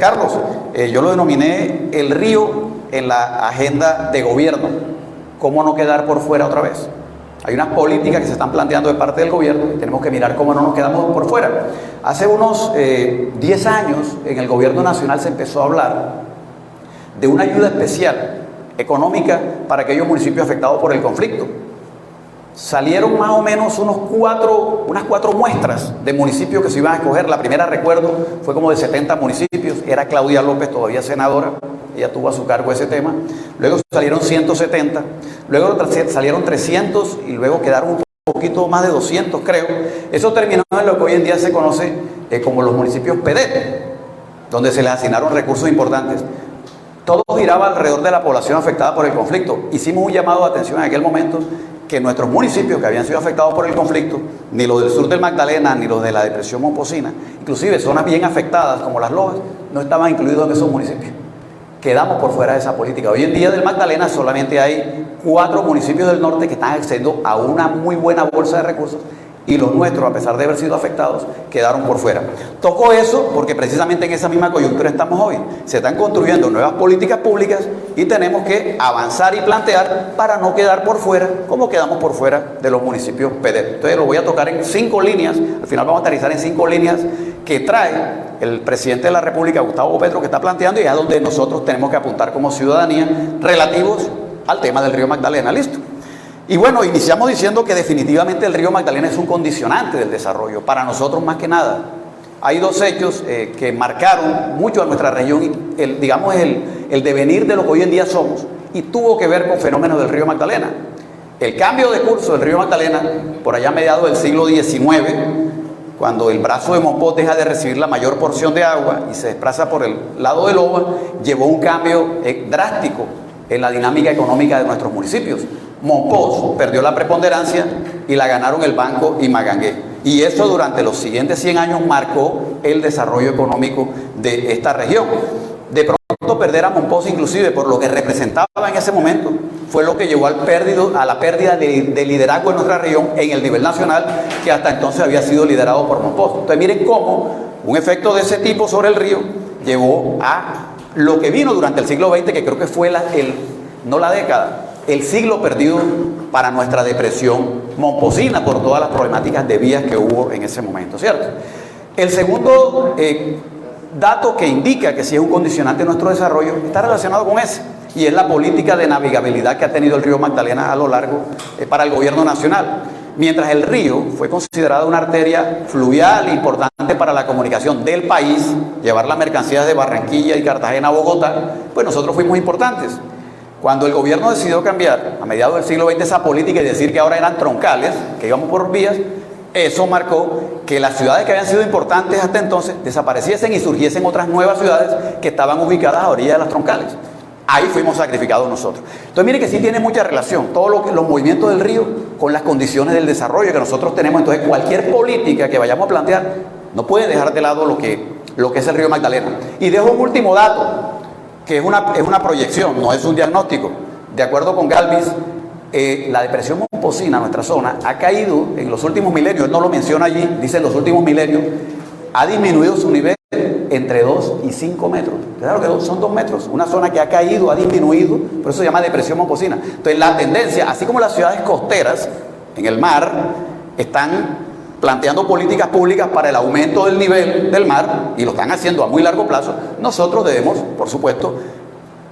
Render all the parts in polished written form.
Carlos, yo lo denominé el río en la agenda de gobierno. ¿Cómo no quedar por fuera otra vez? Hay unas políticas que se están planteando de parte del gobierno y tenemos que mirar cómo no nos quedamos por fuera. Hace unos 10 años en el gobierno nacional se empezó a hablar de una ayuda especial económica para aquellos municipios afectados por el conflicto. Salieron más o menos unas cuatro muestras de municipios que se iban a escoger. La primera, recuerdo, fue como de 70 municipios. Era Claudia López, todavía senadora. Ella tuvo a su cargo ese tema. Luego salieron 170. Luego salieron 300 y luego quedaron un poquito más de 200, creo. Eso terminó en lo que hoy en día se conoce como los municipios PEDET, donde se les asignaron recursos importantes. Todo giraba alrededor de la población afectada por el conflicto. Hicimos un llamado de atención en aquel momento que nuestros municipios que habían sido afectados por el conflicto, ni los del sur del Magdalena, ni los de la depresión Momposina, inclusive zonas bien afectadas como Las Lojas, no estaban incluidos en esos municipios. Quedamos por fuera de esa política. Hoy en día del Magdalena solamente hay 4 municipios del norte que están accediendo a una muy buena bolsa de recursos y los nuestros, a pesar de haber sido afectados, quedaron por fuera. Tocó eso porque precisamente en esa misma coyuntura estamos hoy. Se están construyendo nuevas políticas públicas y tenemos que avanzar y plantear para no quedar por fuera como quedamos por fuera de los municipios PEDET. Entonces lo voy a tocar en 5 líneas, al final vamos a aterrizar en 5 líneas que trae el presidente de la República, Gustavo Petro, que está planteando y es a donde nosotros tenemos que apuntar como ciudadanía relativos al tema del río Magdalena. ¿Listo? Y bueno, iniciamos diciendo que definitivamente el río Magdalena es un condicionante del desarrollo, para nosotros más que nada. Hay 2 hechos que marcaron mucho a nuestra región, el devenir de lo que hoy en día somos, y tuvo que ver con fenómenos del río Magdalena. El cambio de curso del río Magdalena, por allá a mediados del siglo XIX, cuando el brazo de Monpós deja de recibir la mayor porción de agua y se desplaza por el lado de Loba, llevó un cambio drástico en la dinámica económica de nuestros municipios. Monpós perdió la preponderancia y la ganaron el Banco y Magangué. Y eso durante los siguientes 100 años marcó el desarrollo económico de esta región. De pronto perder a Monpós, inclusive por lo que representaba en ese momento, fue lo que llevó a la pérdida de liderazgo en nuestra región en el nivel nacional, que hasta entonces había sido liderado por Monpós. Entonces miren cómo un efecto de ese tipo sobre el río llevó a lo que vino durante el siglo XX, que creo que fue el siglo perdido para nuestra depresión momposina por todas las problemáticas de vías que hubo en ese momento, ¿cierto? El segundo dato que indica que sí es un condicionante de nuestro desarrollo está relacionado con ese, y es la política de navegabilidad que ha tenido el río Magdalena a lo largo para el gobierno nacional. Mientras el río fue considerado una arteria fluvial importante para la comunicación del país, llevar las mercancías de Barranquilla y Cartagena a Bogotá, pues nosotros fuimos importantes. Cuando el gobierno decidió cambiar a mediados del siglo XX esa política y decir que ahora eran troncales, que íbamos por vías, eso marcó que las ciudades que habían sido importantes hasta entonces desapareciesen y surgiesen otras nuevas ciudades que estaban ubicadas a orillas de las troncales. Ahí fuimos sacrificados nosotros. Entonces mire que sí tiene mucha relación todos los movimientos del río con las condiciones del desarrollo que nosotros tenemos. Entonces cualquier política que vayamos a plantear no puede dejar de lado lo que es el río Magdalena. Y dejo un último dato, que es una proyección, no es un diagnóstico. De acuerdo con Galvis, la depresión Momposina, nuestra zona, ha caído en los últimos milenios, él no lo menciona allí, dice en los últimos milenios, ha disminuido su nivel entre 2 y 5 metros. Claro que son 2 metros, una zona que ha caído, ha disminuido, por eso se llama depresión Momposina. Entonces la tendencia, así como las ciudades costeras en el mar están planteando políticas públicas para el aumento del nivel del mar, y lo están haciendo a muy largo plazo, nosotros debemos, por supuesto,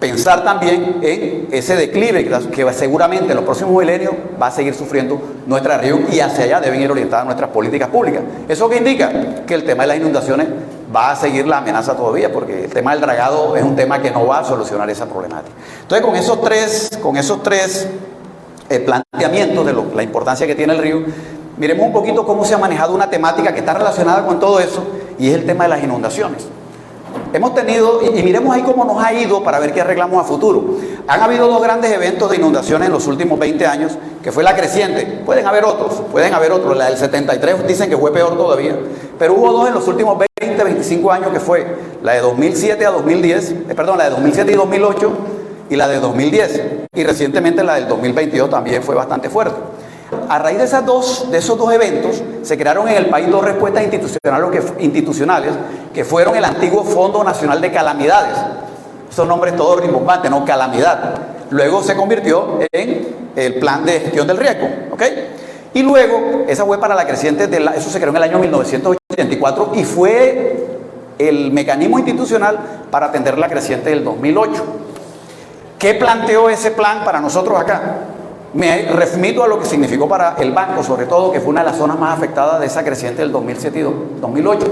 pensar también en ese declive que seguramente en los próximos milenios va a seguir sufriendo nuestra región, y hacia allá deben ir orientadas nuestras políticas públicas. ¿Eso qué indica? Que el tema de las inundaciones va a seguir la amenaza todavía, porque el tema del dragado es un tema que no va a solucionar esa problemática. Entonces con esos tres planteamientos de la importancia que tiene el río, miremos un poquito cómo se ha manejado una temática que está relacionada con todo eso, y es el tema de las inundaciones. Hemos tenido, y miremos ahí cómo nos ha ido para ver qué arreglamos a futuro. Han habido 2 grandes eventos de inundaciones en los últimos 20 años, que fue la creciente. Pueden haber otros. La del 73 dicen que fue peor todavía, pero hubo 2 en los últimos 20, 25 años, que fue la de 2007 a 2010, la de 2007 y 2008, y la de 2010. Y recientemente la del 2022 también fue bastante fuerte. A raíz de esos dos eventos se crearon en el país dos respuestas institucionales que fueron el antiguo Fondo Nacional de Calamidades. Esos nombres todos rimbombantes, ¿no? Calamidad. Luego se convirtió en el Plan de Gestión del Riesgo, ¿ok? Y luego, esa fue para la creciente, eso se creó en el año 1984 y fue el mecanismo institucional para atender la creciente del 2008. ¿Qué planteó ese plan para nosotros acá? Me remito a lo que significó para el banco, sobre todo, que fue una de las zonas más afectadas de esa creciente del 2007 y 2008.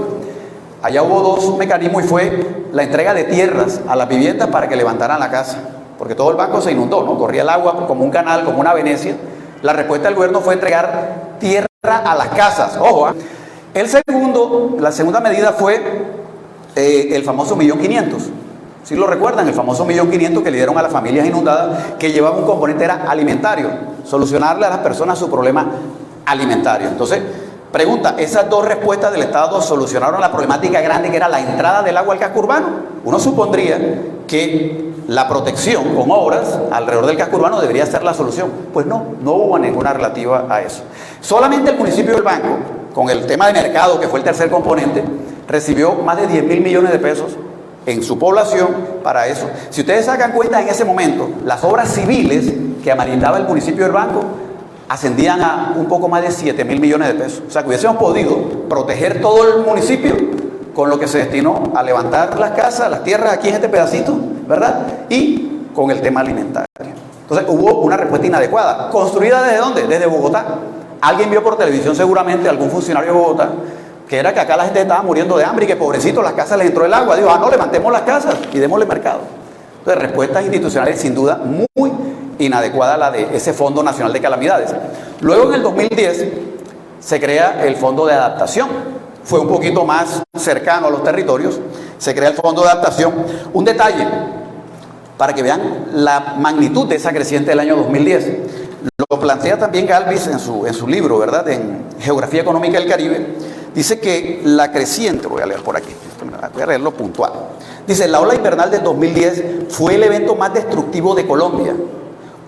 Allá hubo dos mecanismos y fue la entrega de tierras a las viviendas para que levantaran la casa, porque todo el banco se inundó, ¿no? Corría el agua como un canal, como una Venecia. La respuesta del gobierno fue entregar tierra a las casas. Ojo, ¿eh? La segunda medida fue el famoso 1.500.000. Si lo recuerdan, el famoso 1.500.000 que le dieron a las familias inundadas, que llevaba un componente era alimentario, solucionarle a las personas su problema alimentario. Entonces, pregunta, ¿esas dos respuestas del Estado solucionaron la problemática grande que era la entrada del agua al casco urbano? Uno supondría que la protección con obras alrededor del casco urbano debería ser la solución. Pues no hubo ninguna relativa a eso. Solamente el municipio del Banco, con el tema de mercado, que fue el tercer componente, recibió más de 10.000 millones de pesos en su población para eso. Si ustedes sacan cuenta en ese momento, las obras civiles que ameritaba el municipio del Banco ascendían a un poco más de 7.000 millones de pesos. O sea, que hubiésemos podido proteger todo el municipio con lo que se destinó a levantar las casas, las tierras aquí en este pedacito, ¿verdad? Y con el tema alimentario. Entonces hubo una respuesta inadecuada. ¿Construida desde dónde? Desde Bogotá. Alguien vio por televisión seguramente, algún funcionario de Bogotá, que era que acá la gente estaba muriendo de hambre y que pobrecito las casas les entró el agua. Dijo, no, levantemos las casas y démosle mercado. Entonces, respuestas institucionales sin duda muy inadecuada la de ese Fondo Nacional de Calamidades. Luego en el 2010 se crea el Fondo de Adaptación. Fue un poquito más cercano a los territorios. Se crea el Fondo de Adaptación. Un detalle, para que vean la magnitud de esa creciente del año 2010. Lo plantea también Galvis en su libro, ¿verdad? En Geografía Económica del Caribe. Dice que la creciente, voy a leer por aquí, voy a leerlo puntual. Dice, la ola invernal del 2010 fue el evento más destructivo de Colombia.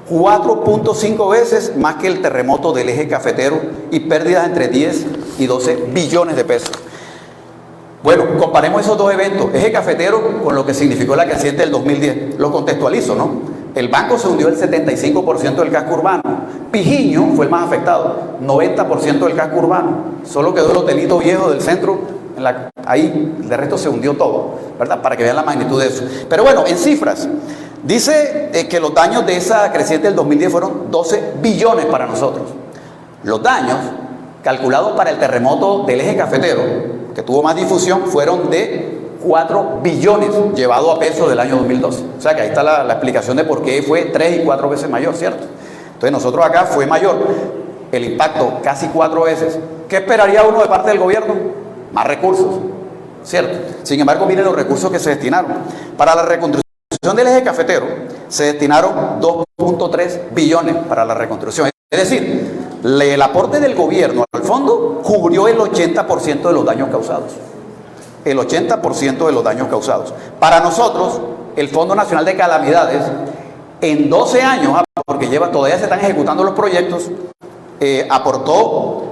4.5 veces más que el terremoto del eje cafetero y pérdidas entre 10 y 12 billones de pesos. Bueno, comparemos esos dos eventos, eje cafetero con lo que significó la creciente del 2010. Lo contextualizo, ¿no? El banco se hundió el 75% del casco urbano. Pijiño fue el más afectado, 90% del casco urbano. Solo quedó el hotelito viejo del centro, ahí, de resto se hundió todo, ¿verdad? Para que vean la magnitud de eso. Pero bueno, en cifras, dice que los daños de esa creciente del 2010 fueron 12 billones para nosotros. Los daños calculados para el terremoto del eje cafetero, que tuvo más difusión, fueron de 4 billones llevado a peso del año 2012. O sea que ahí está la explicación de por qué fue 3 y 4 veces mayor, ¿cierto? Entonces nosotros acá fue mayor el impacto, casi 4 veces. ¿Qué esperaría uno de parte del gobierno? Más recursos, ¿cierto? Sin embargo, miren los recursos que se destinaron. Para la reconstrucción del eje cafetero se destinaron 2.3 billones para la reconstrucción. Es decir, el aporte del gobierno al fondo cubrió el 80% de los daños causados. El 80% de los daños causados. Para nosotros, el Fondo Nacional de Calamidades, en 12 años, porque todavía se están ejecutando los proyectos, aportó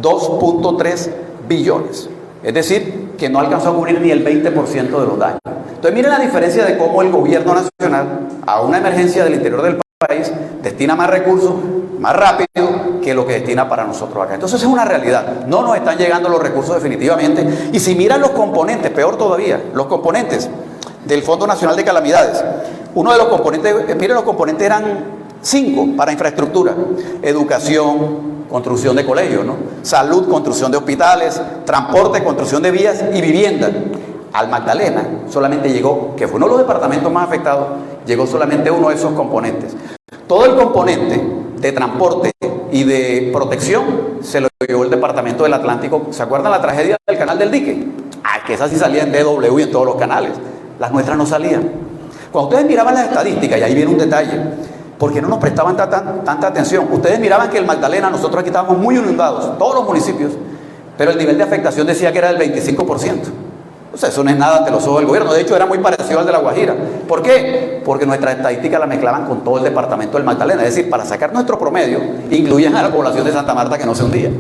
2.3 billones. Es decir, que no alcanzó a cubrir ni el 20% de los daños. Entonces, miren la diferencia de cómo el gobierno nacional, a una emergencia del interior del país, destina más recursos, más rápido que lo que destina para nosotros acá. Entonces es una realidad. No nos están llegando los recursos definitivamente. Y si miran los componentes, peor todavía, los componentes del Fondo Nacional de Calamidades. Uno de los componentes, miren, los componentes eran 5 para infraestructura: educación, construcción de colegios, ¿no? Salud, construcción de hospitales, transporte, construcción de vías y vivienda. Al Magdalena solamente llegó, que fue uno de los departamentos más afectados, llegó solamente uno de esos componentes. Todo el componente de transporte y de protección se lo llevó el Departamento del Atlántico. ¿Se acuerdan la tragedia del canal del dique? Que esa sí salía en DW y en todos los canales. Las nuestras no salían. Cuando ustedes miraban las estadísticas, y ahí viene un detalle, ¿por qué no nos prestaban tanta atención? Ustedes miraban que el Magdalena, nosotros aquí estábamos muy inundados, todos los municipios, pero el nivel de afectación decía que era del 25%. O sea, eso no es nada ante los ojos del gobierno. De hecho, era muy parecido al de La Guajira. ¿Por qué? Porque nuestras estadísticas la mezclaban con todo el departamento del Magdalena. Es decir, para sacar nuestro promedio, incluían a la población de Santa Marta, que no se hundía.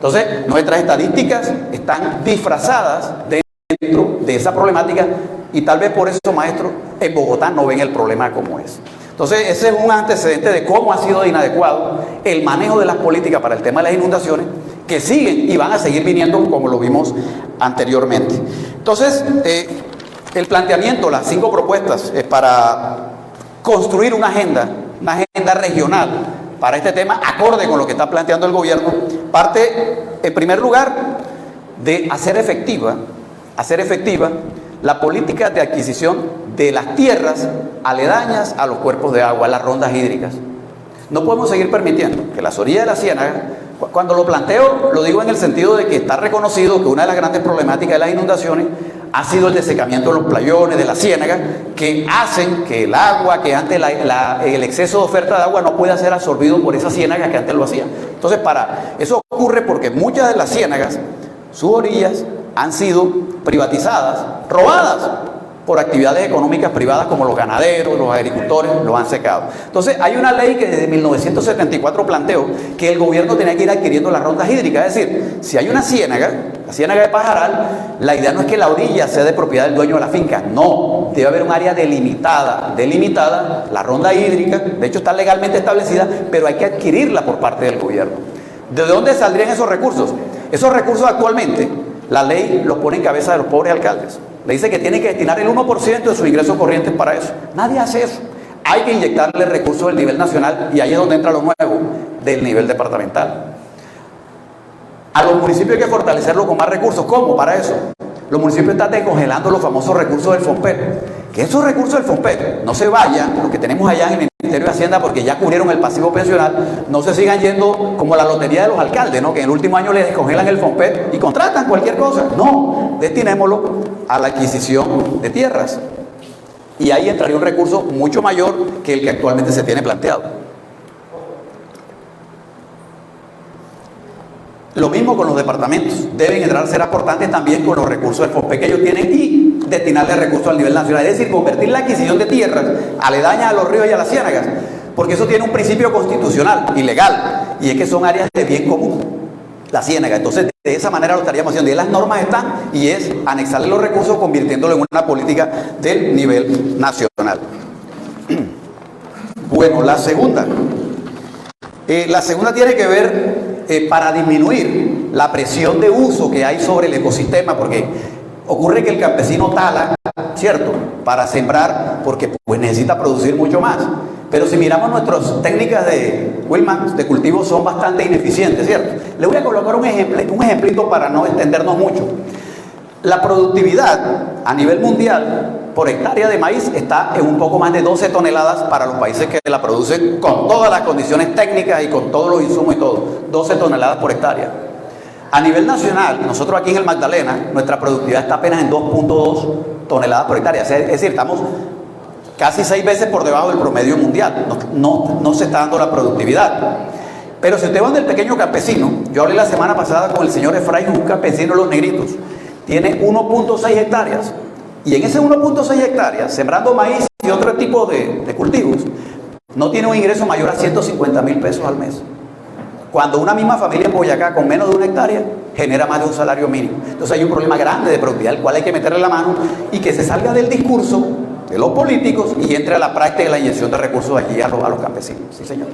Entonces, nuestras estadísticas están disfrazadas dentro de esa problemática y tal vez por eso, maestros, en Bogotá no ven el problema como es. Entonces, ese es un antecedente de cómo ha sido inadecuado el manejo de las políticas para el tema de las inundaciones, que siguen y van a seguir viniendo como lo vimos anteriormente. Entonces, el planteamiento, las 5 propuestas para construir una agenda regional para este tema, acorde con lo que está planteando el gobierno, parte, en primer lugar, de hacer efectiva la política de adquisición de las tierras aledañas a los cuerpos de agua, las rondas hídricas. No podemos seguir permitiendo que las orillas de la ciénaga, cuando lo planteo, lo digo en el sentido de que está reconocido que una de las grandes problemáticas de las inundaciones ha sido el desecamiento de los playones, de la ciénaga, que hacen que el agua, que antes el exceso de oferta de agua no pueda ser absorbido por esa ciénaga que antes lo hacía. Entonces, eso ocurre porque muchas de las ciénagas, sus orillas, han sido privatizadas, robadas por actividades económicas privadas como los ganaderos, los agricultores, los han secado. Entonces, hay una ley que desde 1974 planteó que el gobierno tenía que ir adquiriendo las rondas hídricas. Es decir, si hay una ciénaga, la ciénaga de Pajaral, la idea no es que la orilla sea de propiedad del dueño de la finca, no, debe haber un área delimitada, la ronda hídrica, de hecho está legalmente establecida, pero hay que adquirirla por parte del gobierno. ¿De dónde saldrían esos recursos? Esos recursos actualmente, la ley los pone en cabeza de los pobres alcaldes. Le dice que tiene que destinar el 1% de sus ingresos corrientes para eso. Nadie hace eso. Hay que inyectarle recursos del nivel nacional y ahí es donde entra lo nuevo, del nivel departamental. A los municipios hay que fortalecerlo con más recursos. ¿Cómo? Para eso. Los municipios están descongelando los famosos recursos del FOMPET. Que esos recursos del FOMPET no se vayan, los que tenemos allá en el Ministerio de Hacienda, porque ya cubrieron el pasivo pensional, no se sigan yendo como la lotería de los alcaldes, ¿no? Que en el último año les descongelan el FOMPET y contratan cualquier cosa. No, destinémoslo a la adquisición de tierras. Y ahí entraría un recurso mucho mayor que el que actualmente se tiene planteado. Lo mismo con los departamentos. Deben entrar a ser aportantes también con los recursos del FOMPET que ellos tienen y destinarle recursos al nivel nacional. Es decir, convertir la adquisición de tierras aledañas a los ríos y a las ciénagas. Porque eso tiene un principio constitucional y legal. Y es que son áreas de bien común, la ciénaga. Entonces, de esa manera lo estaríamos haciendo. Y las normas están y es anexarle los recursos convirtiéndolo en una política del nivel nacional. Bueno, la segunda tiene que ver para disminuir la presión de uso que hay sobre el ecosistema, porque ocurre que el campesino tala, ¿cierto?, para sembrar, porque pues necesita producir mucho más. Pero si miramos nuestras técnicas de Willman, de cultivo, son bastante ineficientes, ¿cierto? Le voy a colocar un ejemplito para no extendernos mucho. La productividad a nivel mundial por hectárea de maíz está en un poco más de 12 toneladas para los países que la producen con todas las condiciones técnicas y con todos los insumos y todo. 12 toneladas por hectárea. A nivel nacional, nosotros aquí en el Magdalena, nuestra productividad está apenas en 2.2 toneladas por hectárea. Es decir, estamos casi 6 veces por debajo del promedio mundial. No se está dando la productividad. Pero si usted va del pequeño campesino, yo hablé la semana pasada con el señor Efraín, un campesino de Los Negritos, tiene 1.6 hectáreas. Y en ese 1.6 hectáreas, sembrando maíz y otro tipo de cultivos, no tiene un ingreso mayor a 150.000 pesos al mes. Cuando una misma familia en Boyacá con menos de 1 hectárea genera más de un salario mínimo. Entonces hay un problema grande de productividad al cual hay que meterle la mano y que se salga del discurso de los políticos y entre a la práctica de la inyección de recursos allí a los campesinos. Sí, señor.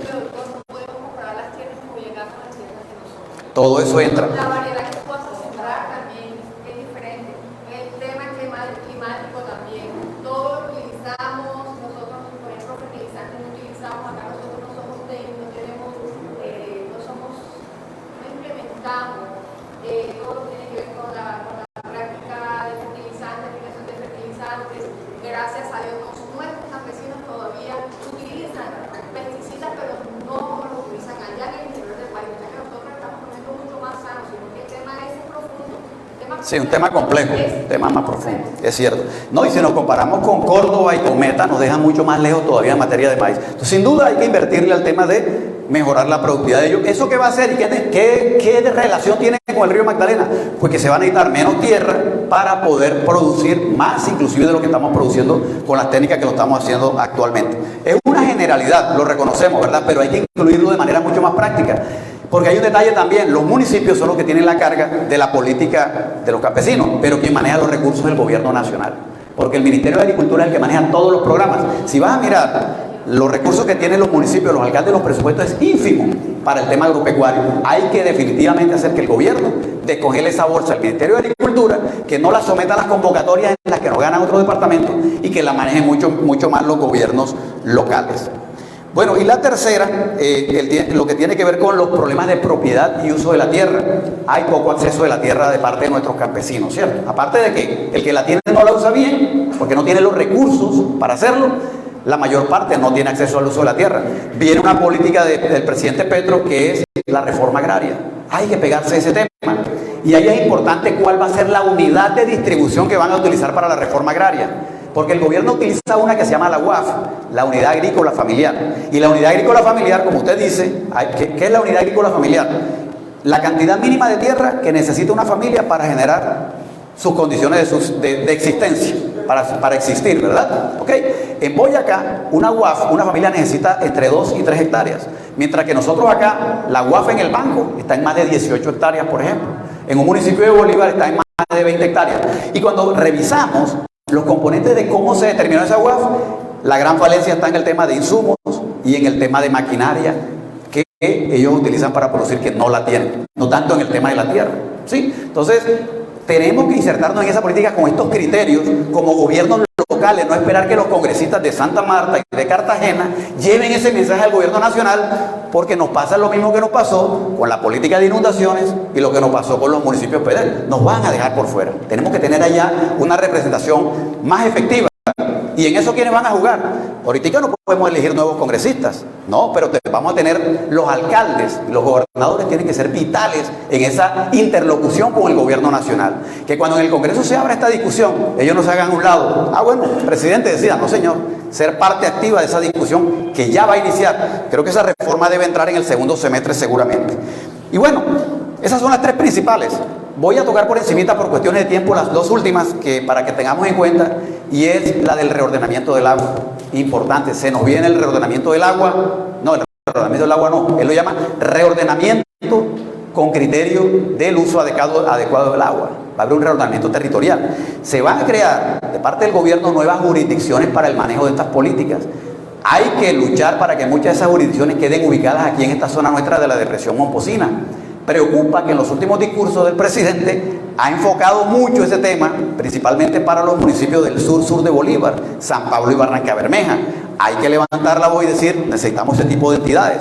Todo eso entra. La variedad que puedas sembrar también es diferente. El tema climático también. Todo lo utilizamos, nosotros, por ejemplo, fertilizantes no utilizamos, acá nosotros no somos técnicos, no implementamos todo lo que tiene que ver con la práctica de fertilizantes, aplicación de fertilizantes. Gracias a Dios, nuestros campesinos todavía utilizan pesticidas, pero no lo utilizan allá en el interior del país. Sí, un tema complejo, un tema más profundo, es cierto. No, y si nos comparamos con Córdoba y con Meta, nos deja mucho más lejos todavía en materia de maíz. Entonces, sin duda hay que invertirle al tema de mejorar la productividad de ellos. ¿Eso qué va a hacer? ¿Y qué relación tiene con el río Magdalena? Pues que se va a necesitar menos tierra para poder producir más, inclusive de lo que estamos produciendo con las técnicas que lo estamos haciendo actualmente. Es una generalidad, lo reconocemos, ¿verdad? Pero hay que incluirlo de manera mucho más práctica. Porque hay un detalle también, los municipios son los que tienen la carga de la política de los campesinos, pero quien maneja los recursos del gobierno nacional. Porque el Ministerio de Agricultura es el que maneja todos los programas. Si vas a mirar los recursos que tienen los municipios, los alcaldes, los presupuestos es ínfimo para el tema agropecuario. Hay que definitivamente hacer que el gobierno descongele esa bolsa al Ministerio de Agricultura, que no la someta a las convocatorias en las que nos ganan otros departamentos y que la manejen mucho más los gobiernos locales. Bueno, y la tercera, lo que tiene que ver con los problemas de propiedad y uso de la tierra. Hay poco acceso de la tierra de parte de nuestros campesinos, ¿cierto? Aparte de que el que la tiene no la usa bien, porque no tiene los recursos para hacerlo, la mayor parte no tiene acceso al uso de la tierra. Viene una política del presidente Petro que es la reforma agraria. Hay que pegarse a ese tema. Y ahí es importante cuál va a ser la unidad de distribución que van a utilizar para la reforma agraria. Porque el gobierno utiliza una que se llama la UAF, la Unidad Agrícola Familiar. Y la Unidad Agrícola Familiar, como usted dice, ¿qué es la Unidad Agrícola Familiar? La cantidad mínima de tierra que necesita una familia para generar sus condiciones de existencia, para existir, ¿verdad? ¿Ok? En Boyacá, una UAF, una familia necesita entre 2 y 3 hectáreas. Mientras que nosotros acá, la UAF en el banco está en más de 18 hectáreas, por ejemplo. En un municipio de Bolívar está en más de 20 hectáreas. Y cuando revisamos los componentes de cómo se determinó esa UAF, la gran falencia está en el tema de insumos y en el tema de maquinaria que ellos utilizan para producir, que no la tienen, no tanto en el tema de la tierra, ¿sí? Entonces, tenemos que insertarnos en esa política con estos criterios como gobiernos locales, no esperar que los congresistas de Santa Marta y de Cartagena lleven ese mensaje al gobierno nacional, porque nos pasa lo mismo que nos pasó con la política de inundaciones y lo que nos pasó con los municipios pedales. Nos van a dejar por fuera. Tenemos que tener allá una representación más efectiva. ¿Y en eso quiénes van a jugar? Ahorita no podemos elegir nuevos congresistas, no, pero vamos a tener los alcaldes, los gobernadores tienen que ser vitales en esa interlocución con el gobierno nacional. Que cuando en el Congreso se abra esta discusión, ellos no se hagan a un lado. Ah, bueno, el presidente decida, no señor, ser parte activa de esa discusión que ya va a iniciar. Creo que esa reforma debe entrar en el segundo semestre seguramente. Y bueno, esas son las 3 principales. Voy a tocar por encimita por cuestiones de tiempo las 2 últimas para que tengamos en cuenta, y es la del reordenamiento del agua. Importante, se nos viene el reordenamiento del agua. No, el reordenamiento del agua no, él lo llama reordenamiento con criterio del uso adecuado del agua. Va a haber un reordenamiento territorial. Se van a crear de parte del gobierno nuevas jurisdicciones para el manejo de estas políticas. Hay que luchar para que muchas de esas jurisdicciones queden ubicadas aquí en esta zona nuestra de la depresión momposina. Preocupa que en los últimos discursos del presidente ha enfocado mucho ese tema, principalmente para los municipios del sur de Bolívar, San Pablo y Barrancabermeja. Hay que levantar la voz y decir, necesitamos ese tipo de entidades.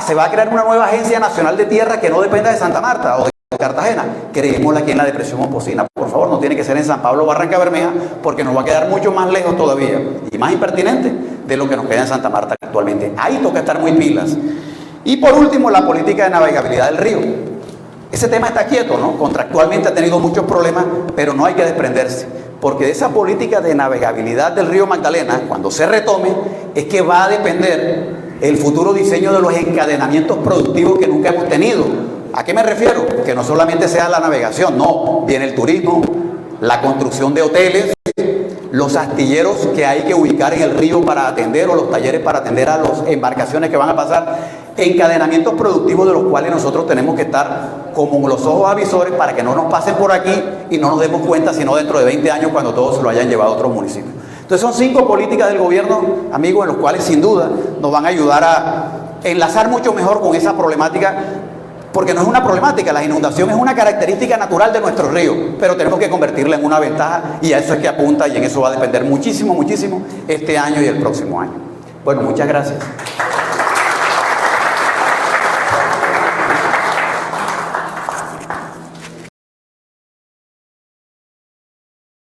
Se va a crear una nueva agencia nacional de tierra que no dependa de Santa Marta o de Cartagena. Creémosla aquí en la depresión momposina. Por favor, no tiene que ser en San Pablo o Barrancabermeja, porque nos va a quedar mucho más lejos todavía y más impertinente de lo que nos queda en Santa Marta actualmente. Ahí toca estar muy pilas. Y por último, la política de navegabilidad del río. Ese tema está quieto, ¿no? Contractualmente ha tenido muchos problemas, pero no hay que desprenderse, porque de esa política de navegabilidad del río Magdalena, cuando se retome, es que va a depender el futuro diseño de los encadenamientos productivos que nunca hemos tenido. ¿A qué me refiero? Que no solamente sea la navegación, no, viene el turismo, la construcción de hoteles, los astilleros que hay que ubicar en el río para atender, o los talleres para atender a las embarcaciones que van a pasar, encadenamientos productivos de los cuales nosotros tenemos que estar como los ojos avisores para que no nos pasen por aquí y no nos demos cuenta sino dentro de 20 años cuando todos se lo hayan llevado a otros municipios. Entonces son 5 políticas del gobierno, amigos, en los cuales sin duda nos van a ayudar a enlazar mucho mejor con esa problemática, porque no es una problemática, la inundación es una característica natural de nuestro río, pero tenemos que convertirla en una ventaja, y a eso es que apunta, y en eso va a depender muchísimo, muchísimo este año y el próximo año. Bueno, muchas gracias.